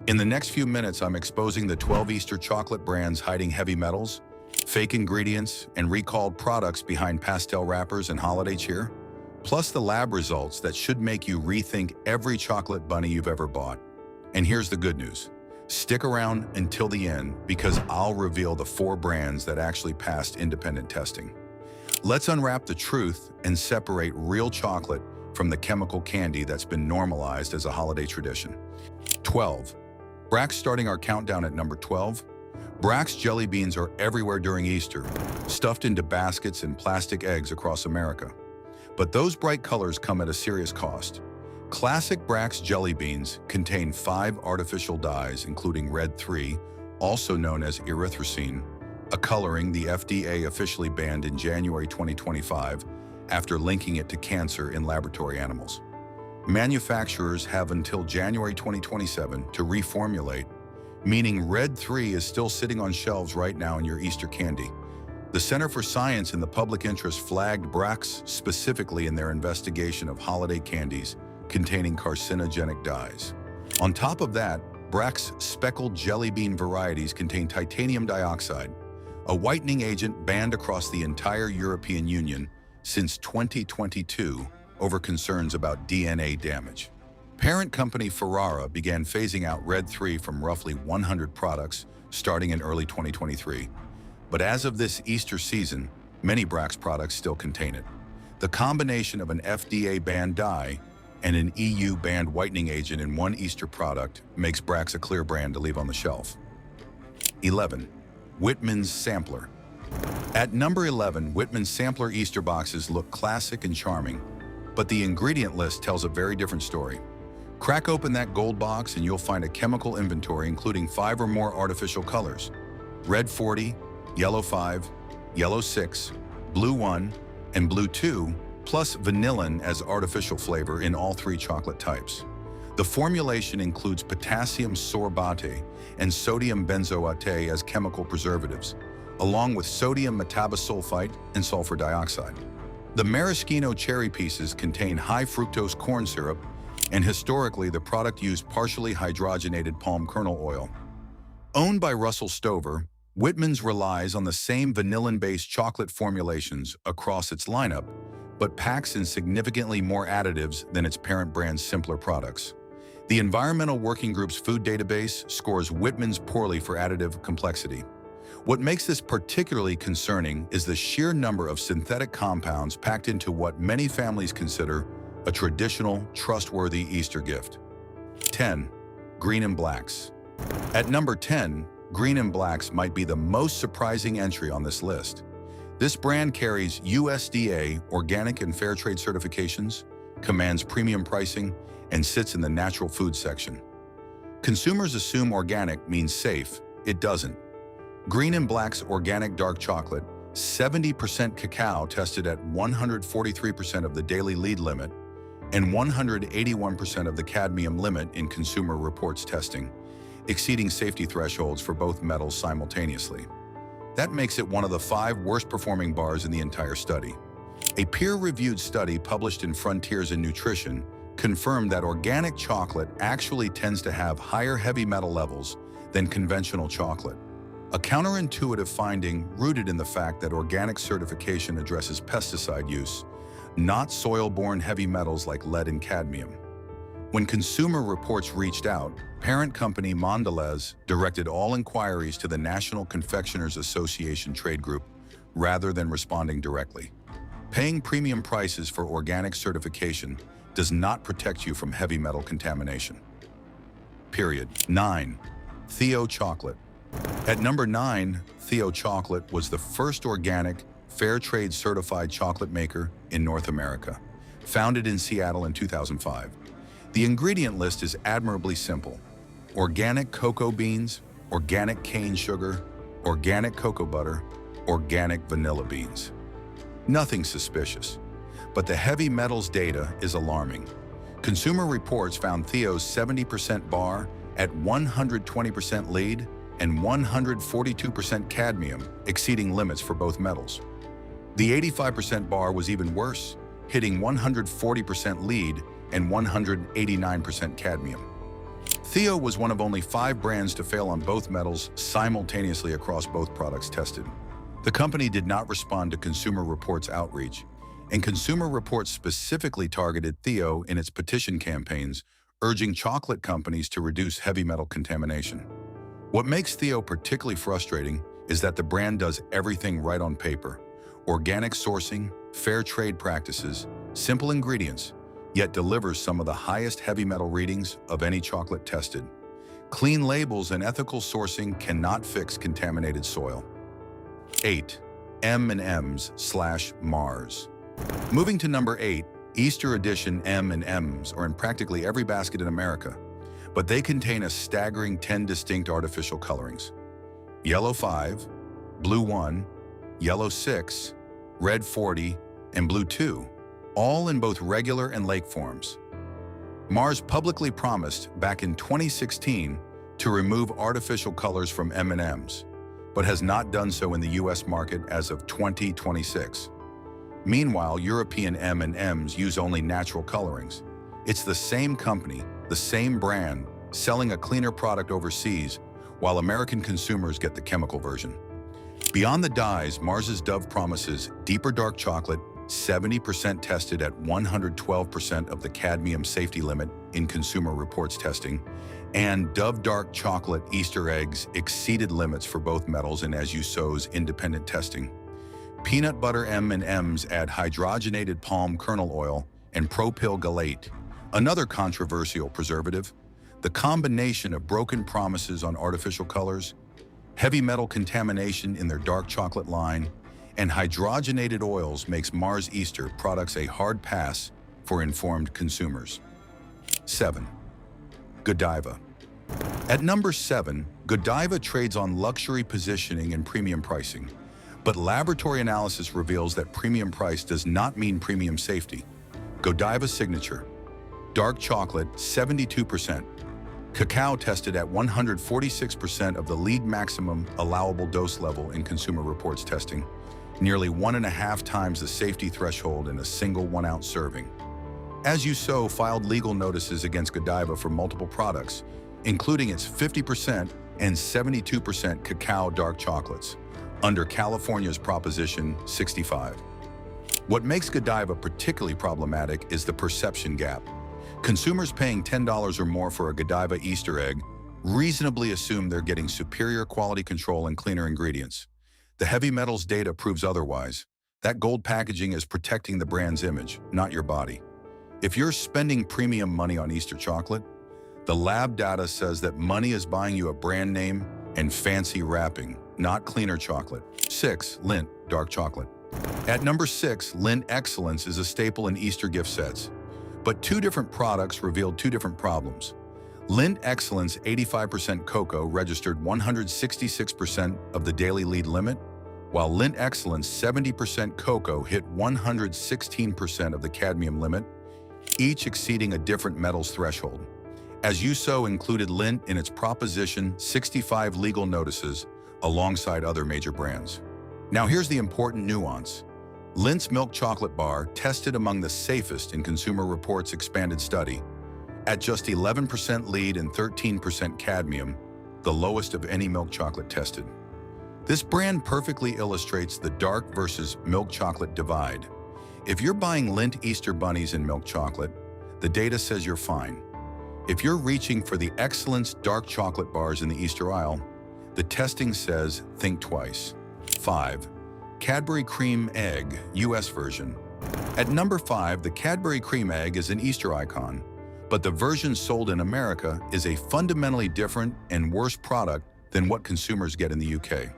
In the next few minutes, I'm exposing the 12 Easter chocolate brands hiding heavy metals, fake ingredients, and recalled products behind pastel wrappers and holiday cheer, plus the lab results that should make you rethink every chocolate bunny you've ever bought. And here's the good news. Stick around until the end because I'll reveal the 4 brands that actually passed independent testing. Let's unwrap the truth and separate real chocolate from the chemical candy that's been normalized as a holiday tradition. 12. Brach's starting our countdown at number 12. Brach's jelly beans are everywhere during Easter, stuffed into baskets and plastic eggs across America. But those bright colors come at a serious cost. Classic Brach's jelly beans contain 5 artificial dyes, including red 3, also known as erythrocene, a coloring the FDA officially banned in January 2025 after linking it to cancer in laboratory animals. Manufacturers have until January 2027 to reformulate, meaning red 3 is still sitting on shelves right now in your Easter candy. The Center for Science and the Public Interest flagged Brach's specifically in their investigation of holiday candies containing carcinogenic dyes. On top of that, Brach's speckled jelly bean varieties contain titanium dioxide, a whitening agent banned across the entire European Union since 2022 over concerns about DNA damage. Parent company Ferrara began phasing out red 3 from roughly 100 products starting in early 2023. But as of this Easter season, many Brach's products still contain it. The combination of an FDA-banned dye and an EU-banned whitening agent in one Easter product makes Brach's a clear brand to leave on the shelf. 11. Whitman's Sampler. At number 11, Whitman's Sampler Easter boxes look classic and charming, but the ingredient list tells a very different story. Crack open that gold box and you'll find a chemical inventory including 5 or more artificial colors: red 40, yellow 5, yellow 6, blue 1, and blue 2, plus vanillin as artificial flavor in all 3 chocolate types. The formulation includes potassium sorbate and sodium benzoate as chemical preservatives, along with sodium metabosulfite and sulfur dioxide. The maraschino cherry pieces contain high fructose corn syrup, and historically the product used partially hydrogenated palm kernel oil. Owned by Russell Stover, Whitman's relies on the same vanillin-based chocolate formulations across its lineup, but packs in significantly more additives than its parent brand's simpler products. The Environmental Working Group's food database scores Whitman's poorly for additive complexity. What makes this particularly concerning is the sheer number of synthetic compounds packed into what many families consider a traditional, trustworthy Easter gift. 10. Green and Blacks. At number 10, Green and Blacks might be the most surprising entry on this list. This brand carries USDA organic and fair trade certifications, commands premium pricing, and sits in the natural food section. Consumers assume organic means safe. It doesn't. Green and Black's organic dark chocolate, 70% cacao tested at 143% of the daily lead limit and 181% of the cadmium limit in Consumer Reports testing, exceeding safety thresholds for both metals simultaneously. That makes it one of the 5 worst-performing bars in the entire study. A peer-reviewed study published in Frontiers in Nutrition confirmed that organic chocolate actually tends to have higher heavy metal levels than conventional chocolate. A counterintuitive finding rooted in the fact that organic certification addresses pesticide use, not soil-borne heavy metals like lead and cadmium. When Consumer Reports reached out, parent company Mondelez directed all inquiries to the National Confectioners Association trade group rather than responding directly. Paying premium prices for organic certification does not protect you from heavy metal contamination. Period. 9. Theo Chocolate. At number 9, Theo Chocolate was the first organic, fair trade certified chocolate maker in North America, founded in Seattle in 2005. The ingredient list is admirably simple: organic cocoa beans, organic cane sugar, organic cocoa butter, organic vanilla beans. Nothing suspicious, but the heavy metals data is alarming. Consumer Reports found Theo's 70% bar at 120% lead and 142% cadmium, exceeding limits for both metals. The 85% bar was even worse, hitting 140% lead and 189% cadmium. Theo was one of only 5 brands to fail on both metals simultaneously across both products tested. The company did not respond to Consumer Reports outreach, and Consumer Reports specifically targeted Theo in its petition campaigns, urging chocolate companies to reduce heavy metal contamination. What makes Theo particularly frustrating is that the brand does everything right on paper: organic sourcing, fair trade practices, simple ingredients, yet delivers some of the highest heavy metal readings of any chocolate tested. Clean labels and ethical sourcing cannot fix contaminated soil. 8. M&Ms/Mars. Moving to number 8, Easter edition M&Ms are in practically every basket in America, but they contain a staggering 10 distinct artificial colorings. Yellow 5, blue 1, yellow 6, red 40, and blue 2, all in both regular and lake forms. Mars publicly promised back in 2016 to remove artificial colors from M&Ms, but has not done so in the US market as of 2026. Meanwhile, European M&Ms use only natural colorings. It's the same company, the same brand, selling a cleaner product overseas, while American consumers get the chemical version. Beyond the dyes, Mars's Dove promises deeper dark chocolate, 70% tested at 112% of the cadmium safety limit in Consumer Reports testing, and Dove Dark Chocolate Easter eggs exceeded limits for both metals in As You Sow's independent testing. Peanut butter M&Ms add hydrogenated palm kernel oil and propyl gallate, another controversial preservative. The combination of broken promises on artificial colors, heavy metal contamination in their dark chocolate line, and hydrogenated oils makes Mars Easter products a hard pass for informed consumers. 7. Godiva. At number 7, Godiva trades on luxury positioning and premium pricing, but laboratory analysis reveals that premium price does not mean premium safety. Godiva Signature. Dark chocolate, 72%. Cacao tested at 146% of the lead maximum allowable dose level in Consumer Reports testing, nearly 1.5 times the safety threshold in a single 1-ounce serving. As You Sow filed legal notices against Godiva for multiple products, including its 50% and 72% cacao dark chocolates, under California's Proposition 65. What makes Godiva particularly problematic is the perception gap. Consumers paying $10 or more for a Godiva Easter egg reasonably assume they're getting superior quality control and cleaner ingredients. The heavy metals data proves otherwise. That gold packaging is protecting the brand's image, not your body. If you're spending premium money on Easter chocolate, the lab data says that money is buying you a brand name and fancy wrapping, not cleaner chocolate. 6. Lindt Dark Chocolate. At number 6, Lindt Excellence is a staple in Easter gift sets. But 2 different products revealed 2 different problems. Lindt Excellence 85% cocoa registered 166% of the daily lead limit, while Lindt Excellence 70% cocoa hit 116% of the cadmium limit, each exceeding a different metals threshold. As You Sow included Lindt in its Proposition 65 legal notices alongside other major brands. Now here's the important nuance. Lindt's milk chocolate bar tested among the safest in Consumer Reports' expanded study, at just 11% lead and 13% cadmium, the lowest of any milk chocolate tested. This brand perfectly illustrates the dark versus milk chocolate divide. If you're buying Lindt Easter bunnies in milk chocolate, the data says you're fine. If you're reaching for the Excellence dark chocolate bars in the Easter aisle, the testing says think twice. 5. Cadbury Cream Egg, US version. At number 5, the Cadbury Cream Egg is an Easter icon, but the version sold in America is a fundamentally different and worse product than what consumers get in the UK.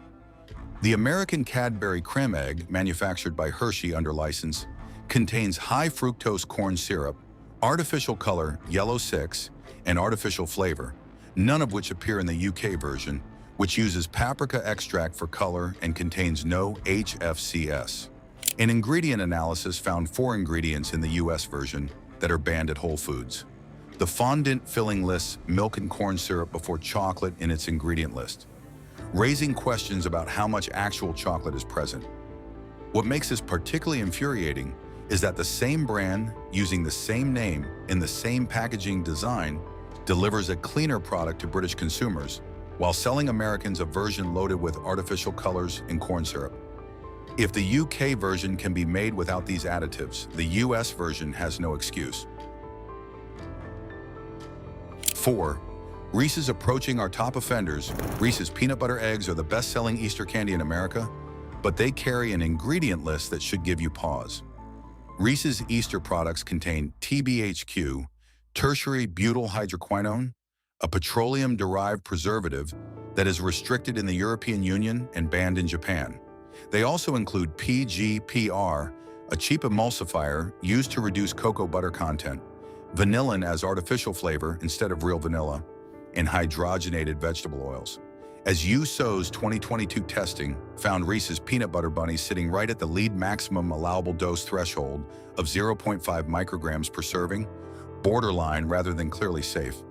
The American Cadbury Creme Egg, manufactured by Hershey under license, contains high fructose corn syrup, artificial color yellow 6, and artificial flavor, none of which appear in the UK version, which uses paprika extract for color and contains no HFCS. An ingredient analysis found 4 ingredients in the US version that are banned at Whole Foods. The fondant filling lists milk and corn syrup before chocolate in its ingredient list, raising questions about how much actual chocolate is present. What makes this particularly infuriating is that the same brand, using the same name in the same packaging design, delivers a cleaner product to British consumers while selling Americans a version loaded with artificial colors and corn syrup. If the UK version can be made without these additives, the US version has no excuse. 4. Reese's approaching our top offenders. Reese's peanut butter eggs are the best-selling Easter candy in America, but they carry an ingredient list that should give you pause. Reese's Easter products contain TBHQ, tertiary butyl hydroquinone, a petroleum-derived preservative that is restricted in the European Union and banned in Japan. They also include PGPR, a cheap emulsifier used to reduce cocoa butter content, vanillin as artificial flavor instead of real vanilla, and hydrogenated vegetable oils. As USO's 2022 testing found Reese's peanut butter bunnies sitting right at the lead maximum allowable dose threshold of 0.5 micrograms per serving, borderline rather than clearly safe.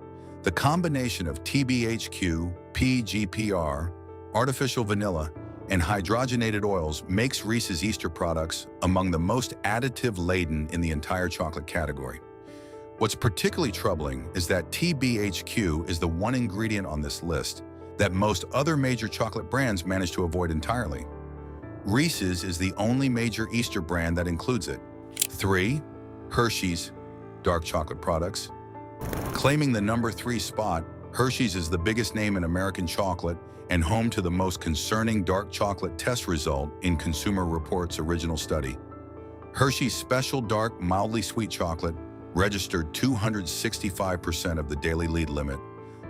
The combination of TBHQ, PGPR, artificial vanilla, and hydrogenated oils makes Reese's Easter products among the most additive-laden in the entire chocolate category. What's particularly troubling is that TBHQ is the one ingredient on this list that most other major chocolate brands manage to avoid entirely. Reese's is the only major Easter brand that includes it. 3. Hershey's dark chocolate products. Claiming the number 3 spot, Hershey's is the biggest name in American chocolate and home to the most concerning dark chocolate test result in Consumer Reports' original study. Hershey's Special Dark Mildly Sweet Chocolate registered 265% of the daily lead limit,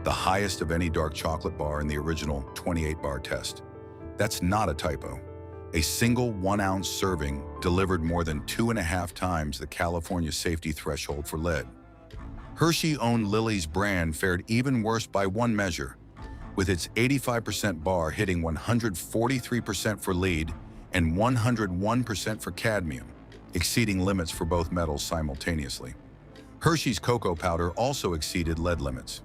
the highest of any dark chocolate bar in the original 28-bar test. That's not a typo. A single 1-ounce serving delivered more than 2.5 times the California safety threshold for lead. Hershey-owned Lily's brand fared even worse by one measure, with its 85% bar hitting 143% for lead and 101% for cadmium, exceeding limits for both metals simultaneously. Hershey's cocoa powder also exceeded lead limits.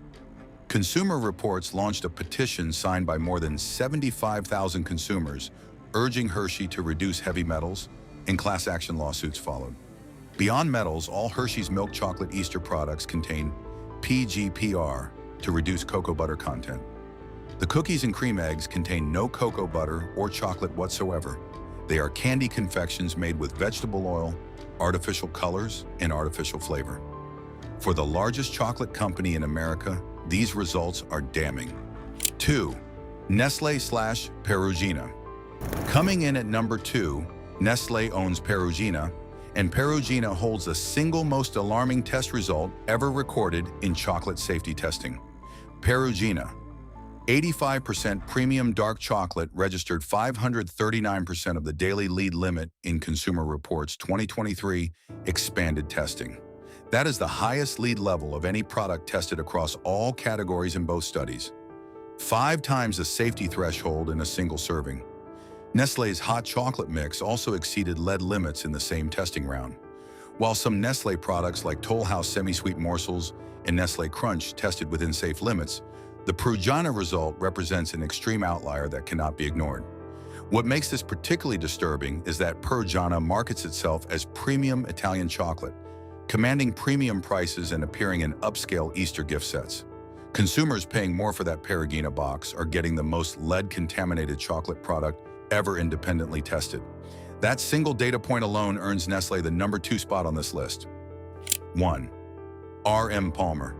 Consumer Reports launched a petition signed by more than 75,000 consumers urging Hershey to reduce heavy metals, and class action lawsuits followed. Beyond metals, all Hershey's milk chocolate Easter products contain PGPR to reduce cocoa butter content. The cookies and cream eggs contain no cocoa butter or chocolate whatsoever. They are candy confections made with vegetable oil, artificial colors, and artificial flavor. For the largest chocolate company in America, these results are damning. 2. Nestlé/Perugina. Coming in at number 2, Nestlé owns Perugina, and Perugina holds the single most alarming test result ever recorded in chocolate safety testing. Perugina, 85% premium dark chocolate, registered 539% of the daily lead limit in Consumer Reports' 2023 expanded testing. That is the highest lead level of any product tested across all categories in both studies. 5 times the safety threshold in a single serving. Nestlé's hot chocolate mix also exceeded lead limits in the same testing round. While some Nestlé products like Toll House semi-sweet morsels and Nestlé Crunch tested within safe limits, the Perugina result represents an extreme outlier that cannot be ignored. What makes this particularly disturbing is that Perugina markets itself as premium Italian chocolate, commanding premium prices and appearing in upscale Easter gift sets. Consumers paying more for that Perugina box are getting the most lead-contaminated chocolate product ever independently tested. That single data point alone earns Nestlé the number 2 spot on this list. 1. R.M. Palmer.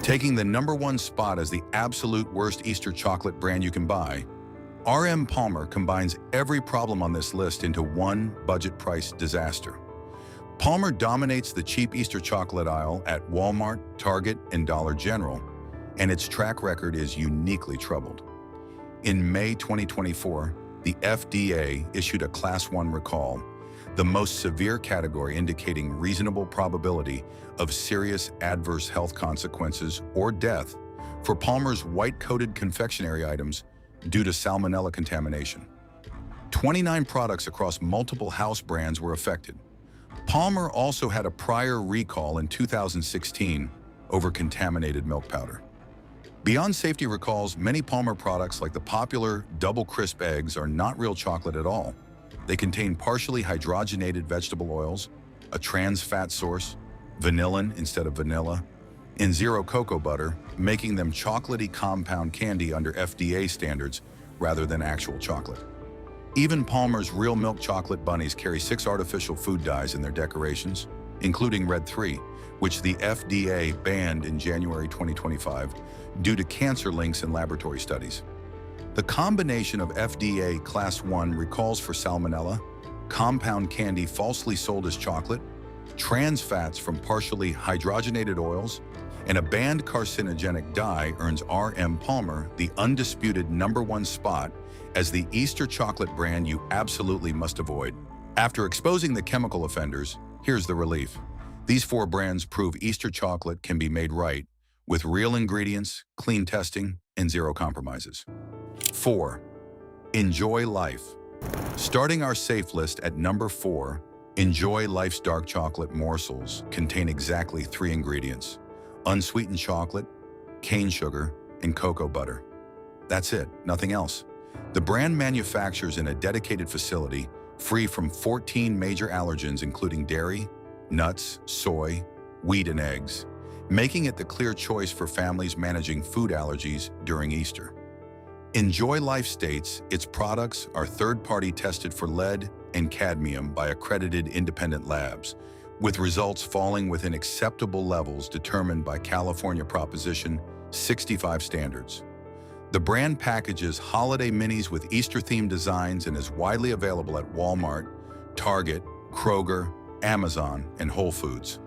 Taking the number 1 spot as the absolute worst Easter chocolate brand you can buy, R.M. Palmer combines every problem on this list into one budget-price disaster. Palmer dominates the cheap Easter chocolate aisle at Walmart, Target, and Dollar General, and its track record is uniquely troubled. In May 2024, the FDA issued a Class 1 recall, the most severe category indicating reasonable probability of serious adverse health consequences or death for Palmer's white-coated confectionery items due to salmonella contamination. 29 products across multiple house brands were affected. Palmer also had a prior recall in 2016 over contaminated milk powder. Beyond safety recalls, many Palmer products like the popular double crisp eggs are not real chocolate at all. They contain partially hydrogenated vegetable oils, a trans fat source, vanillin instead of vanilla, and zero cocoa butter, making them chocolatey compound candy under FDA standards rather than actual chocolate. Even Palmer's real milk chocolate bunnies carry 6 artificial food dyes in their decorations, including Red 3, which the FDA banned in January 2025 due to cancer links in laboratory studies. The combination of FDA Class 1 recalls for salmonella, compound candy falsely sold as chocolate, trans fats from partially hydrogenated oils, and a banned carcinogenic dye earns R.M. Palmer the undisputed #1 spot as the Easter chocolate brand you absolutely must avoid. After exposing the chemical offenders, here's the relief. These 4 brands prove Easter chocolate can be made right with real ingredients, clean testing, and zero compromises. 4. Enjoy life. Starting our safe list at number 4, Enjoy Life's dark chocolate morsels contain exactly 3 ingredients: unsweetened chocolate, cane sugar, and cocoa butter. That's it, nothing else. The brand manufactures in a dedicated facility free from 14 major allergens including dairy, nuts, soy, wheat, and eggs, making it the clear choice for families managing food allergies during Easter. Enjoy Life states its products are third-party tested for lead and cadmium by accredited independent labs, with results falling within acceptable levels determined by California Proposition 65 standards. The brand packages holiday minis with Easter-themed designs and is widely available at Walmart, Target, Kroger, Amazon, and Whole Foods.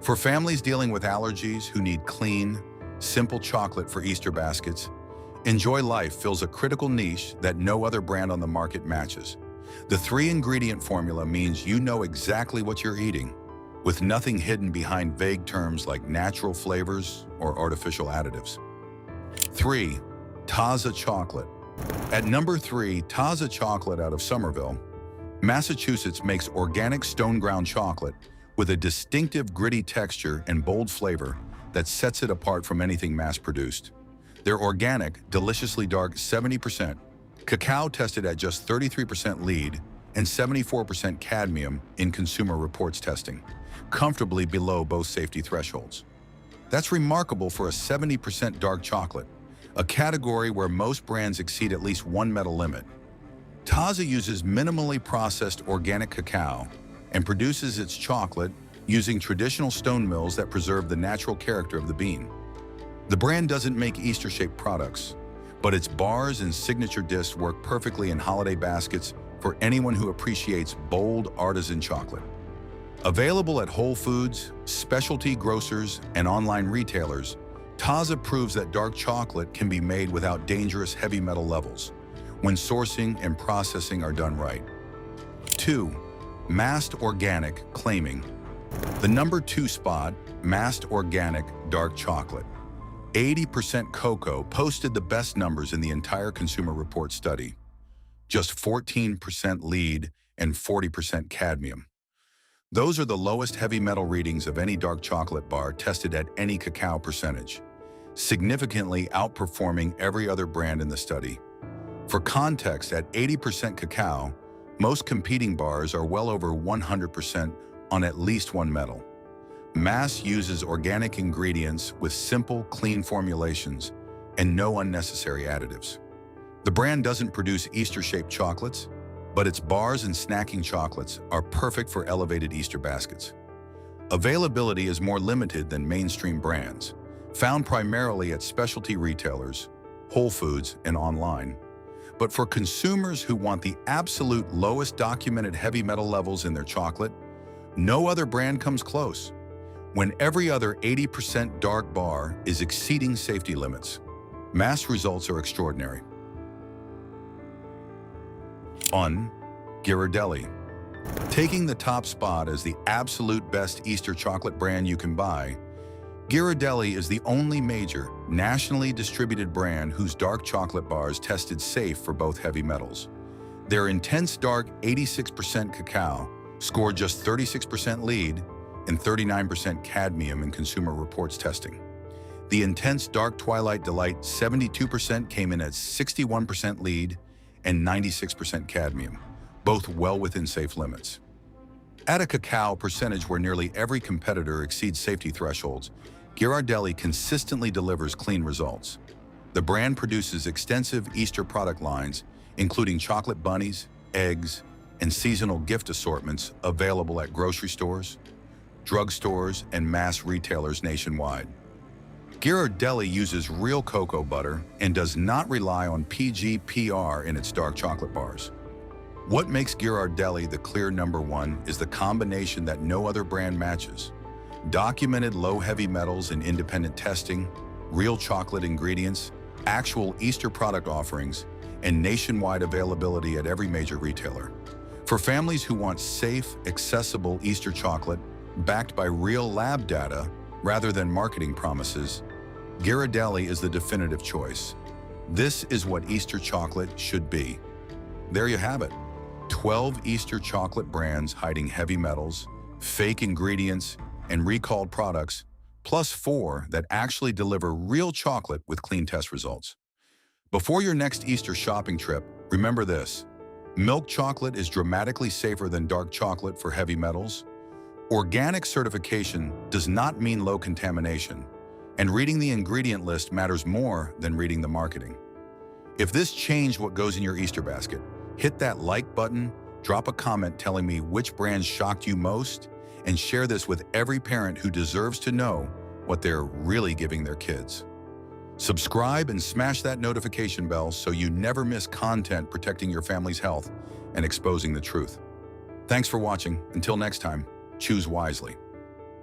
For families dealing with allergies who need clean, simple chocolate for Easter baskets, Enjoy Life fills a critical niche that no other brand on the market matches. The 3-ingredient formula means you know exactly what you're eating, with nothing hidden behind vague terms like natural flavors or artificial additives. 3. Taza Chocolate. At number 3, Taza Chocolate out of Somerville, Massachusetts makes organic stone-ground chocolate with a distinctive gritty texture and bold flavor that sets it apart from anything mass-produced. Their organic, deliciously dark 70% cacao tested at just 33% lead and 74% cadmium in Consumer Reports testing, comfortably below both safety thresholds. That's remarkable for a 70% dark chocolate, a category where most brands exceed at least 1 metal limit. Taza uses minimally processed organic cacao and produces its chocolate using traditional stone mills that preserve the natural character of the bean. The brand doesn't make Easter-shaped products, but its bars and signature discs work perfectly in holiday baskets for anyone who appreciates bold artisan chocolate. Available at Whole Foods, specialty grocers, and online retailers, Taza proves that dark chocolate can be made without dangerous heavy metal levels when sourcing and processing are done right. 2. Massed Organic claiming the number 2 spot, Massed Organic Dark Chocolate. 80% cocoa posted the best numbers in the entire Consumer Report study. Just 14% lead and 40% cadmium. Those are the lowest heavy metal readings of any dark chocolate bar tested at any cacao percentage, significantly outperforming every other brand in the study. For context, at 80% cacao, most competing bars are well over 100% on at least 1 metal. Mass uses organic ingredients with simple, clean formulations and no unnecessary additives. The brand doesn't produce Easter-shaped chocolates, but its bars and snacking chocolates are perfect for elevated Easter baskets. Availability is more limited than mainstream brands, found primarily at specialty retailers, Whole Foods, and online. But for consumers who want the absolute lowest documented heavy metal levels in their chocolate, no other brand comes close, when every other 80% dark bar is exceeding safety limits. Mass results are extraordinary. On Ghirardelli. Taking the top spot as the absolute best Easter chocolate brand you can buy, Ghirardelli is the only major, nationally distributed brand whose dark chocolate bars tested safe for both heavy metals. Their intense dark 86% cacao scored just 36% lead and 39% cadmium in Consumer Reports testing. The intense dark Twilight Delight 72% came in at 61% lead and 96% cadmium, both well within safe limits. At a cacao percentage where nearly every competitor exceeds safety thresholds, Ghirardelli consistently delivers clean results. The brand produces extensive Easter product lines, including chocolate bunnies, eggs, and seasonal gift assortments available at grocery stores, drugstores, and mass retailers nationwide. Ghirardelli uses real cocoa butter and does not rely on PGPR in its dark chocolate bars. What makes Ghirardelli the clear number one is the combination that no other brand matches. Documented low heavy metals in independent testing, real chocolate ingredients, actual Easter product offerings, and nationwide availability at every major retailer. For families who want safe, accessible Easter chocolate backed by real lab data rather than marketing promises, Ghirardelli is the definitive choice. This is what Easter chocolate should be. There you have it. 12 Easter chocolate brands hiding heavy metals, fake ingredients, and recalled products, plus 4 that actually deliver real chocolate with clean test results. Before your next Easter shopping trip, remember this. Milk chocolate is dramatically safer than dark chocolate for heavy metals. Organic certification does not mean low contamination, and reading the ingredient list matters more than reading the marketing. If this changed what goes in your Easter basket, hit that like button, drop a comment telling me which brands shocked you most, and share this with every parent who deserves to know what they're really giving their kids. Subscribe and smash that notification bell so you never miss content protecting your family's health and exposing the truth. Thanks for watching. Until next time, choose wisely.